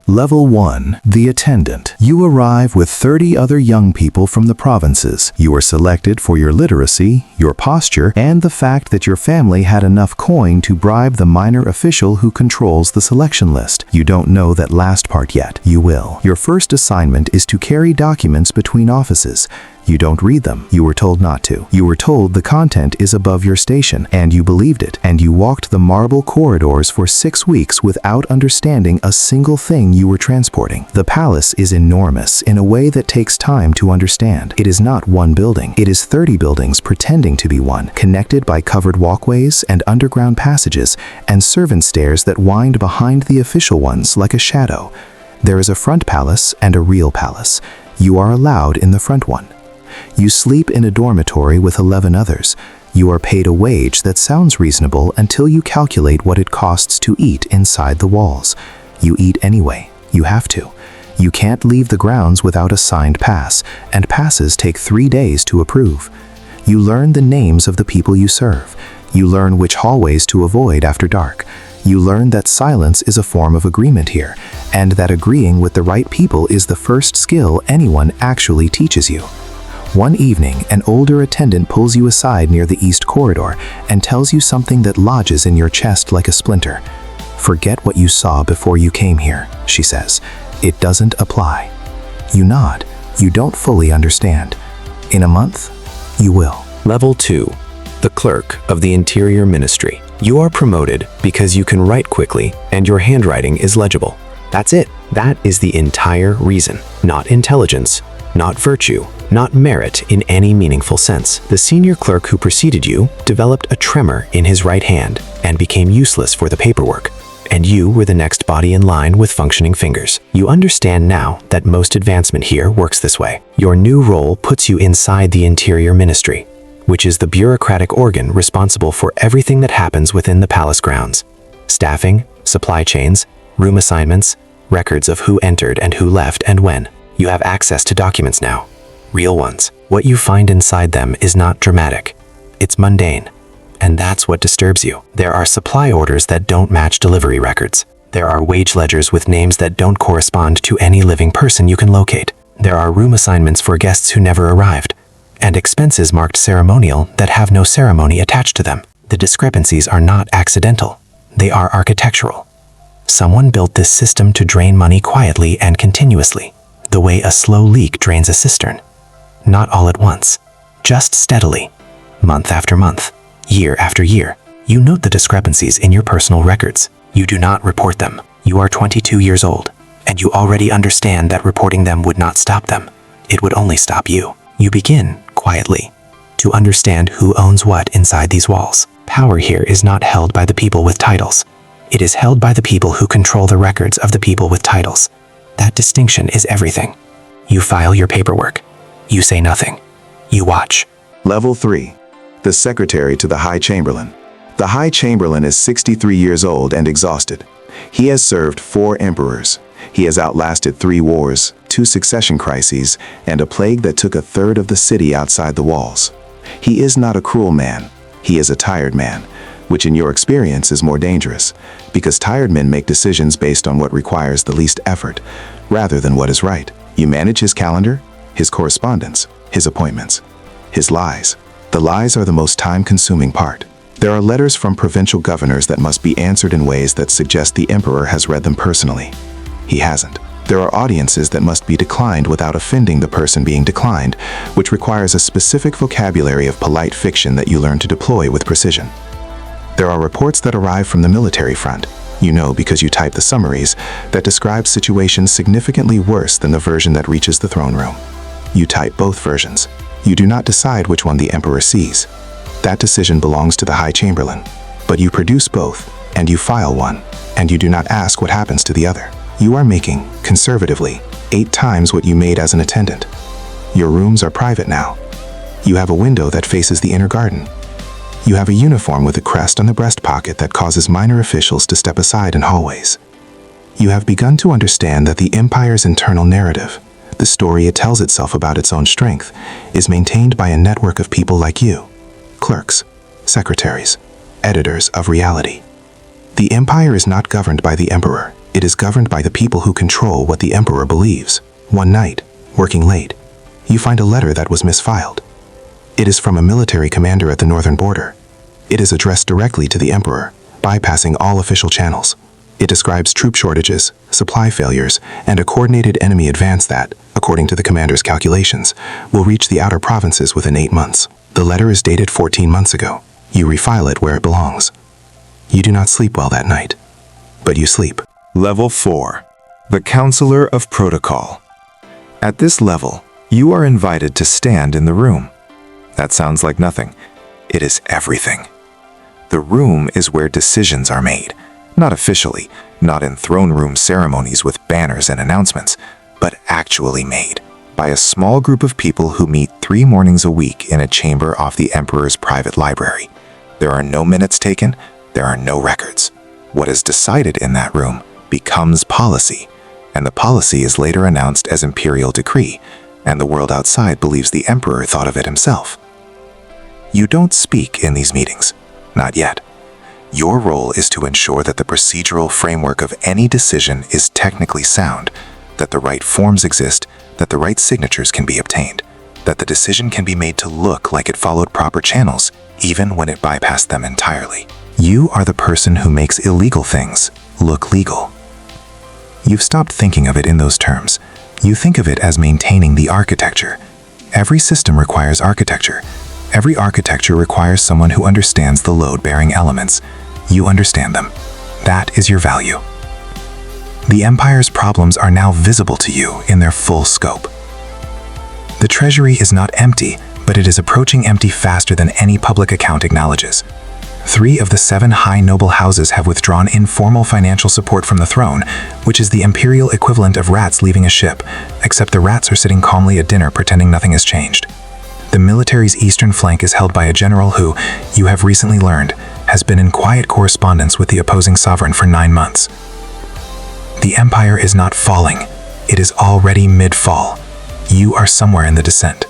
Level 1. The Attendant. You arrive with 30 other young people from the provinces. You are selected for your literacy, your posture, and the fact that your family had enough coin to bribe the minor official who controls the selection list. You don't know that last part yet. You will. Your first assignment is to carry documents between offices. You don't read them. You were told not to. You were told the content is above your station, and you believed it, and you walked the marble corridors for 6 weeks without understanding a single thing you were transporting. The palace is enormous in a way that takes time to understand. It is not one building. It is 30 buildings pretending to be one, connected by covered walkways and underground passages, and servant stairs that wind behind the official ones like a shadow. There is a front palace and a real palace. You are allowed in the front one. You sleep in a dormitory with 11 others. You are paid a wage that sounds reasonable until you calculate what it costs to eat inside the walls. You eat anyway. You have to. You can't leave the grounds without a signed pass, and passes take 3 days to approve. You learn the names of the people you serve. You learn which hallways to avoid after dark. You learn that silence is a form of agreement here, and that agreeing with the right people is the first skill anyone actually teaches you. One evening, an older attendant pulls you aside near the east corridor and tells you something that lodges in your chest like a splinter. "Forget what you saw before you came here," she says. "It doesn't apply." You nod. You don't fully understand. In a month, you will. Level 2. The Clerk of the Interior Ministry. You are promoted because you can write quickly and your handwriting is legible. That's it. That is the entire reason. Not intelligence, not virtue, not merit in any meaningful sense. The senior clerk who preceded you developed a tremor in his right hand and became useless for the paperwork. And you were the next body in line with functioning fingers. You understand now that most advancement here works this way. Your new role puts you inside the Interior Ministry, which is the bureaucratic organ responsible for everything that happens within the palace grounds. Staffing, supply chains, room assignments, records of who entered and who left and when. You have access to documents now. Real ones. What you find inside them is not dramatic. It's mundane. And that's what disturbs you. There are supply orders that don't match delivery records. There are wage ledgers with names that don't correspond to any living person you can locate. There are room assignments for guests who never arrived, and expenses marked ceremonial that have no ceremony attached to them. The discrepancies are not accidental. They are architectural. Someone built this system to drain money quietly and continuously, the way a slow leak drains a cistern. Not all at once, just steadily, month after month, year after year. You note the discrepancies in your personal records. You do not report them. You are 22 years old, and you already understand that reporting them would not stop them. It would only stop you. You begin, quietly, to understand who owns what inside these walls. Power here is not held by the people with titles. It is held by the people who control the records of the people with titles. That distinction is everything. You file your paperwork. You say nothing. You watch. Level 3. The Secretary to the High Chamberlain. The High Chamberlain is 63 years old and exhausted. He has served 4 emperors. He has outlasted 3 wars, 2 succession crises, and a plague that took a third of the city outside the walls. He is not a cruel man. He is a tired man, which in your experience is more dangerous, because tired men make decisions based on what requires the least effort, rather than what is right. You manage his calendar, his correspondence, his appointments, his lies. The lies are the most time-consuming part. There are letters from provincial governors that must be answered in ways that suggest the emperor has read them personally. He hasn't. There are audiences that must be declined without offending the person being declined, which requires a specific vocabulary of polite fiction that you learn to deploy with precision. There are reports that arrive from the military front. You know because you type the summaries that describe situations significantly worse than the version that reaches the throne room. You type both versions. You do not decide which one the emperor sees. That decision belongs to the High Chamberlain. But you produce both, and you file one, and you do not ask what happens to the other. You are making, conservatively, 8 times what you made as an attendant. Your rooms are private now. You have a window that faces the inner garden. You have a uniform with a crest on the breast pocket that causes minor officials to step aside in hallways. You have begun to understand that the empire's internal narrative, the story it tells itself about its own strength, is maintained by a network of people like you, clerks, secretaries, editors of reality. The empire is not governed by the emperor. It is governed by the people who control what the emperor believes. One night, working late, you find a letter that was misfiled. It is from a military commander at the northern border. It is addressed directly to the emperor, bypassing all official channels. It describes troop shortages, supply failures, and a coordinated enemy advance that, according to the commander's calculations, will reach the outer provinces within 8 months. The letter is dated 14 months ago. You refile it where it belongs. You do not sleep well that night, but you sleep. Level 4. The Counselor of Protocol. At this level, you are invited to stand in the room. That sounds like nothing. It is everything. The room is where decisions are made. Not officially, not in throne room ceremonies with banners and announcements, but actually made by a small group of people who meet 3 mornings a week in a chamber off the emperor's private library. There are no minutes taken, there are no records. What is decided in that room becomes policy, and the policy is later announced as imperial decree, and the world outside believes the emperor thought of it himself. You don't speak in these meetings, not yet. Your role is to ensure that the procedural framework of any decision is technically sound, that the right forms exist, that the right signatures can be obtained, that the decision can be made to look like it followed proper channels, even when it bypassed them entirely. You are the person who makes illegal things look legal. You've stopped thinking of it in those terms. You think of it as maintaining the architecture. Every system requires architecture. Every architecture requires someone who understands the load-bearing elements. You understand them. That is your value. The Empire's problems are now visible to you in their full scope. The treasury is not empty, but it is approaching empty faster than any public account acknowledges. 3 of the 7 high noble houses have withdrawn informal financial support from the throne, which is the imperial equivalent of rats leaving a ship, except the rats are sitting calmly at dinner pretending nothing has changed. The military's eastern flank is held by a general who, you have recently learned, has been in quiet correspondence with the opposing sovereign for 9 months. The empire is not falling. It is already mid-fall. You are somewhere in the descent.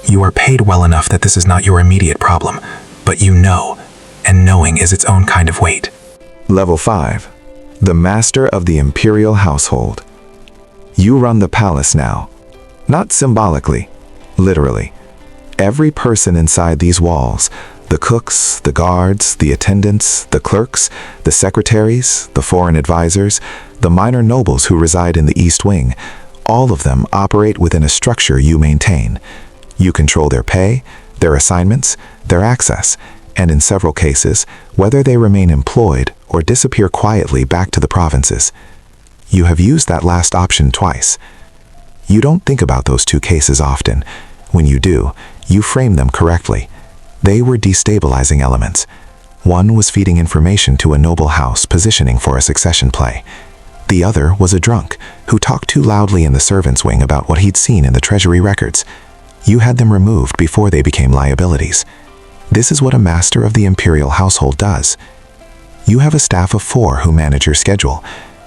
You are paid well enough that this is not your immediate problem, but you know, and knowing is its own kind of weight. Level 5. The Master of the Imperial Household. You run the palace now. Not symbolically, literally. Every person inside these walls, the cooks, the guards, the attendants, the clerks, the secretaries, the foreign advisors, the minor nobles who reside in the East Wing, all of them operate within a structure you maintain. You control their pay, their assignments, their access, and in several cases, whether they remain employed or disappear quietly back to the provinces. You have used that last option twice. You don't think about those 2 cases often. When you do, you frame them correctly. They were destabilizing elements. One was feeding information to a noble house positioning for a succession play. The other was a drunk who talked too loudly in the servants' wing about what he'd seen in the treasury records. You had them removed before they became liabilities. This is what a master of the imperial household does. You have a staff of 4 who manage your schedule.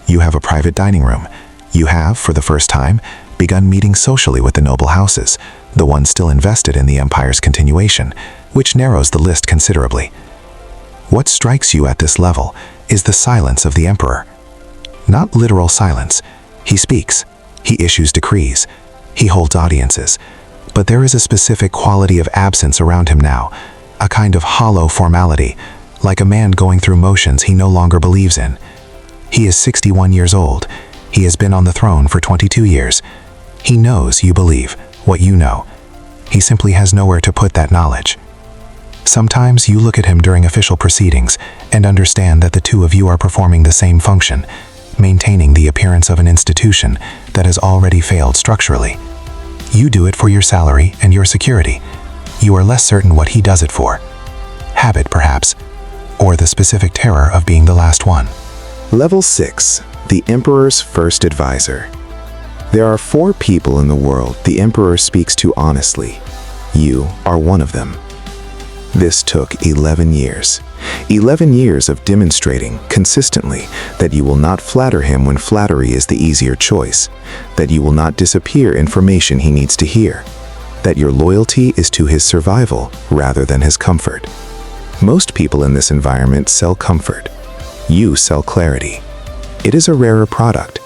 You have a private dining room. You have, for the first time, begun meeting socially with the noble houses, the ones still invested in the empire's continuation, which narrows the list considerably. What strikes you at this level is the silence of the emperor. Not literal silence. He speaks. He issues decrees. He holds audiences. But there is a specific quality of absence around him now, a kind of hollow formality, like a man going through motions he no longer believes in. He is 61 years old. He has been on the throne for 22 years. He knows you believe what you know. He simply has nowhere to put that knowledge. Sometimes you look at him during official proceedings and understand that the 2 of you are performing the same function, maintaining the appearance of an institution that has already failed structurally. You do it for your salary and your security. You are less certain what he does it for. Habit, perhaps, or the specific terror of being the last one. Level 6. The Emperor's First Advisor. There are 4 people in the world the Emperor speaks to honestly. You are one of them. This took 11 years. 11 years of demonstrating consistently that you will not flatter him when flattery is the easier choice, that you will not disappear information he needs to hear, that your loyalty is to his survival rather than his comfort. Most people in this environment sell comfort. You sell clarity. It is a rarer product,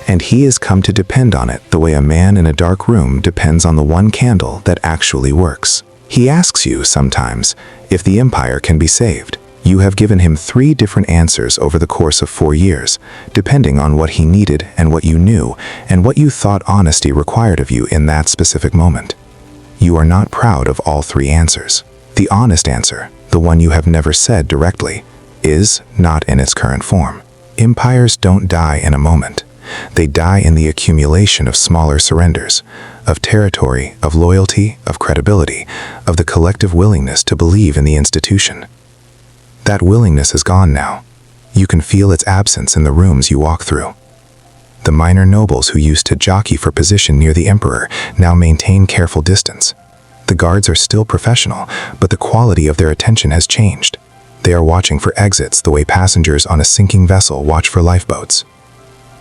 and he has come to depend on it the way a man in a dark room depends on the one candle that actually works. He asks you sometimes if the empire can be saved. You have given him 3 different answers over the course of 4 years, depending on what he needed and what you knew and what you thought honesty required of you in that specific moment. You are not proud of all 3 answers. The honest answer, the one you have never said directly, is not in its current form. Empires don't die in a moment. They die in the accumulation of smaller surrenders, of territory, of loyalty, of credibility, of the collective willingness to believe in the institution. That willingness is gone now. You can feel its absence in the rooms you walk through. The minor nobles who used to jockey for position near the emperor now maintain careful distance. The guards are still professional, but the quality of their attention has changed. They are watching for exits the way passengers on a sinking vessel watch for lifeboats.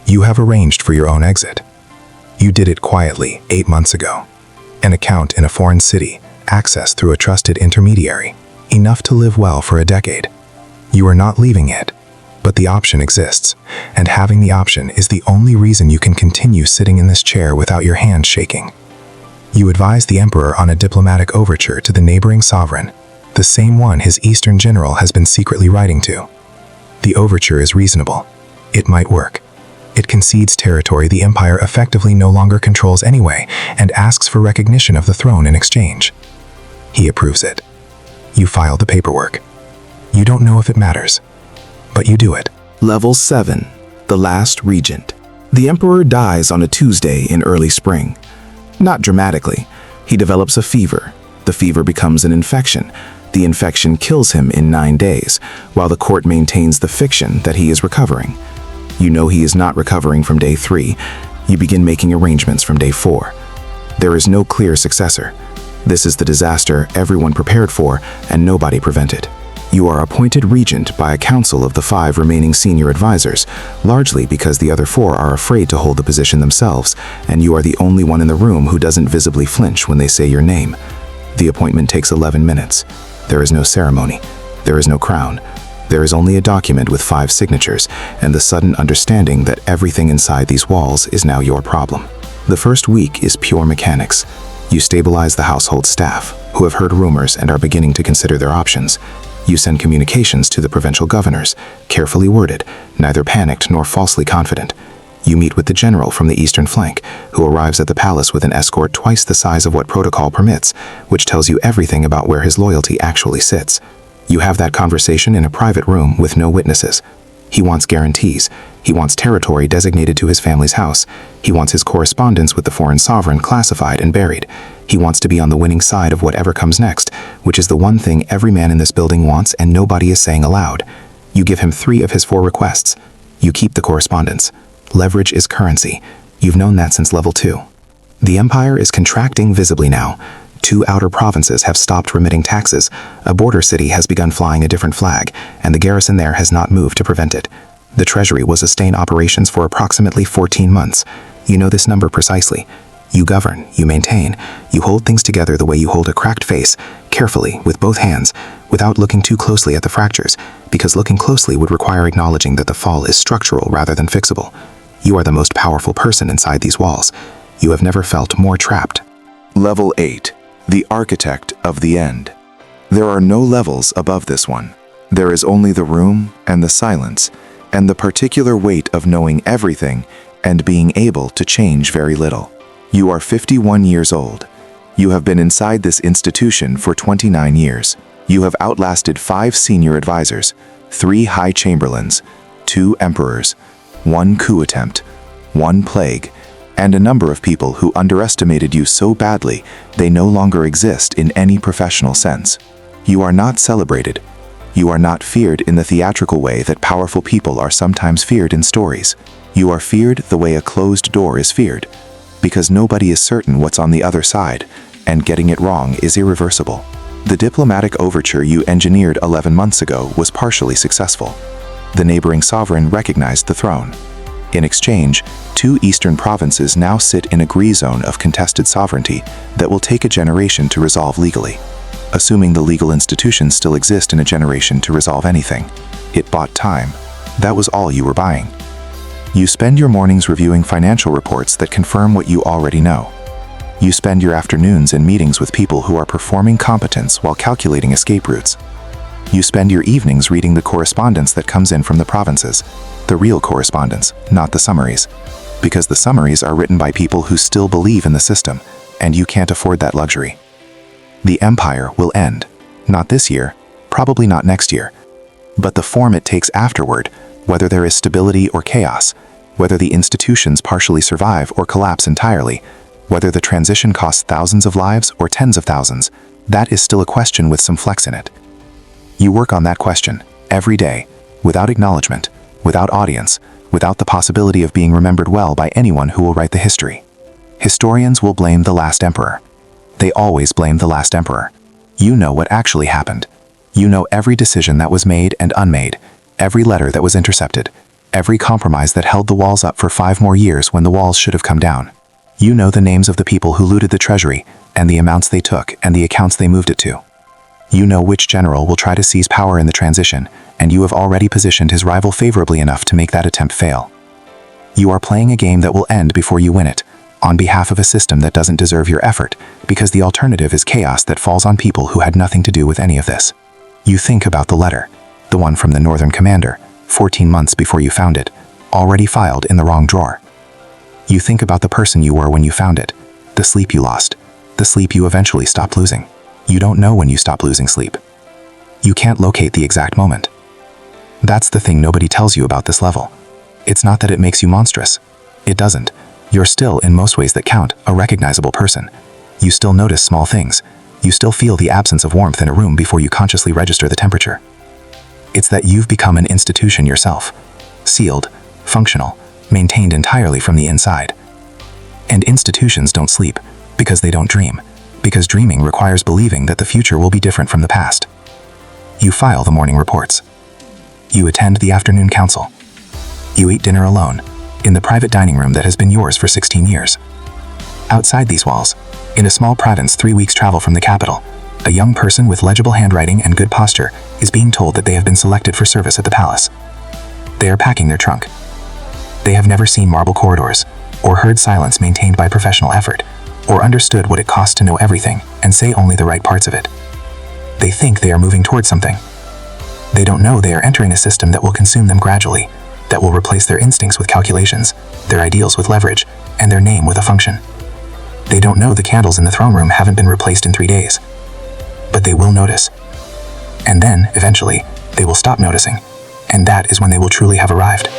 You have arranged for your own exit. You did it quietly 8 months ago. An account in a foreign city, access through a trusted intermediary, enough to live well for a decade. You are not leaving it, but the option exists, and having the option is the only reason you can continue sitting in this chair without your hands shaking. You advise the emperor on a diplomatic overture to the neighboring sovereign, the same one his eastern general has been secretly writing to. The overture is reasonable. It might work. It concedes territory the empire effectively no longer controls anyway and asks for recognition of the throne in exchange. He approves it. You file the paperwork. You don't know if it matters, but you do it. Level 7. The Last Regent. The emperor dies on a Tuesday in early spring. Not dramatically. He develops a fever. The fever becomes an infection. The infection kills him in 9 days, while the court maintains the fiction that he is recovering. You know he is not recovering from day 3. You begin making arrangements from day 4. There is no clear successor. This is the disaster everyone prepared for and nobody prevented. You are appointed regent by a council of the 5 remaining senior advisors, largely because the other 4 are afraid to hold the position themselves, and you are the only one in the room who doesn't visibly flinch when they say your name. The appointment takes 11 minutes. There is no ceremony. There is no crown. There is only a document with 5 signatures and the sudden understanding that everything inside these walls is now your problem. The first week is pure mechanics. You stabilize the household staff, who have heard rumors and are beginning to consider their options. You send communications to the provincial governors, carefully worded, neither panicked nor falsely confident. You meet with the general from the eastern flank, who arrives at the palace with an escort twice the size of what protocol permits, which tells you everything about where his loyalty actually sits. You have that conversation in a private room with no witnesses. He wants guarantees. He wants territory designated to his family's house. He wants his correspondence with the foreign sovereign classified and buried. He wants to be on the winning side of whatever comes next, which is the one thing every man in this building wants and nobody is saying aloud. You give him 3 of his 4 requests. You keep the correspondence. Leverage is currency. You've known that since level 2. The empire is contracting visibly now. 2 outer provinces have stopped remitting taxes, a border city has begun flying a different flag, and the garrison there has not moved to prevent it. The treasury will sustain operations for approximately 14 months. You know this number precisely. You govern, you maintain, you hold things together the way you hold a cracked face, carefully, with both hands, without looking too closely at the fractures, because looking closely would require acknowledging that the fall is structural rather than fixable. You are the most powerful person inside these walls. You have never felt more trapped. Level 8. The Architect of the End. There are no levels above this one. There is only the room and the silence, and the particular weight of knowing everything and being able to change very little. You are 51 years old. You have been inside this institution for 29 years. You have outlasted 5 senior advisors, 3 high chamberlains, 2 emperors, 1 coup attempt, 1 plague, and a number of people who underestimated you so badly they no longer exist in any professional sense. You are not celebrated. You are not feared in the theatrical way that powerful people are sometimes feared in stories. You are feared the way a closed door is feared, because nobody is certain what's on the other side, and getting it wrong is irreversible. The diplomatic overture you engineered 11 months ago was partially successful. The neighboring sovereign recognized the throne. In exchange, 2 eastern provinces now sit in a gray zone of contested sovereignty that will take a generation to resolve legally. Assuming the legal institutions still exist in a generation to resolve anything. It bought time. That was all you were buying. You spend your mornings reviewing financial reports that confirm what you already know. You spend your afternoons in meetings with people who are performing competence while calculating escape routes. You spend your evenings reading the correspondence that comes in from the provinces, the real correspondence, not the summaries, because the summaries are written by people who still believe in the system, and you can't afford that luxury. The empire will end, not this year, probably not next year, but the form it takes afterward, whether there is stability or chaos, whether the institutions partially survive or collapse entirely, whether the transition costs thousands of lives or tens of thousands, that is still a question with some flex in it. You work on that question, every day, without acknowledgement, without audience, without the possibility of being remembered well by anyone who will write the history. Historians will blame the last emperor. They always blame the last emperor. You know what actually happened. You know every decision that was made and unmade, every letter that was intercepted, every compromise that held the walls up for 5 more years when the walls should have come down. You know the names of the people who looted the treasury, and the amounts they took, and the accounts they moved it to. You know which general will try to seize power in the transition, and you have already positioned his rival favorably enough to make that attempt fail. You are playing a game that will end before you win it, on behalf of a system that doesn't deserve your effort, because the alternative is chaos that falls on people who had nothing to do with any of this. You think about the letter, the one from the Northern Commander, 14 months before you found it, already filed in the wrong drawer. You think about the person you were when you found it, the sleep you lost, the sleep you eventually stopped losing. You don't know when you stop losing sleep. You can't locate the exact moment. That's the thing nobody tells you about this level. It's not that it makes you monstrous. It doesn't. You're still, in most ways that count, a recognizable person. You still notice small things. You still feel the absence of warmth in a room before you consciously register the temperature. It's that you've become an institution yourself, sealed, functional, maintained entirely from the inside. And institutions don't sleep, because they don't dream, because dreaming requires believing that the future will be different from the past. You file the morning reports. You attend the afternoon council. You eat dinner alone, in the private dining room that has been yours for 16 years. Outside these walls, in a small province 3 weeks' travel from the capital, a young person with legible handwriting and good posture is being told that they have been selected for service at the palace. They are packing their trunk. They have never seen marble corridors, or heard silence maintained by professional effort, or understood what it costs to know everything and say only the right parts of it. They think they are moving towards something. They don't know they are entering a system that will consume them gradually, that will replace their instincts with calculations, their ideals with leverage, and their name with a function. They don't know the candles in the throne room haven't been replaced in 3 days. But they will notice. And then, eventually, they will stop noticing. And that is when they will truly have arrived.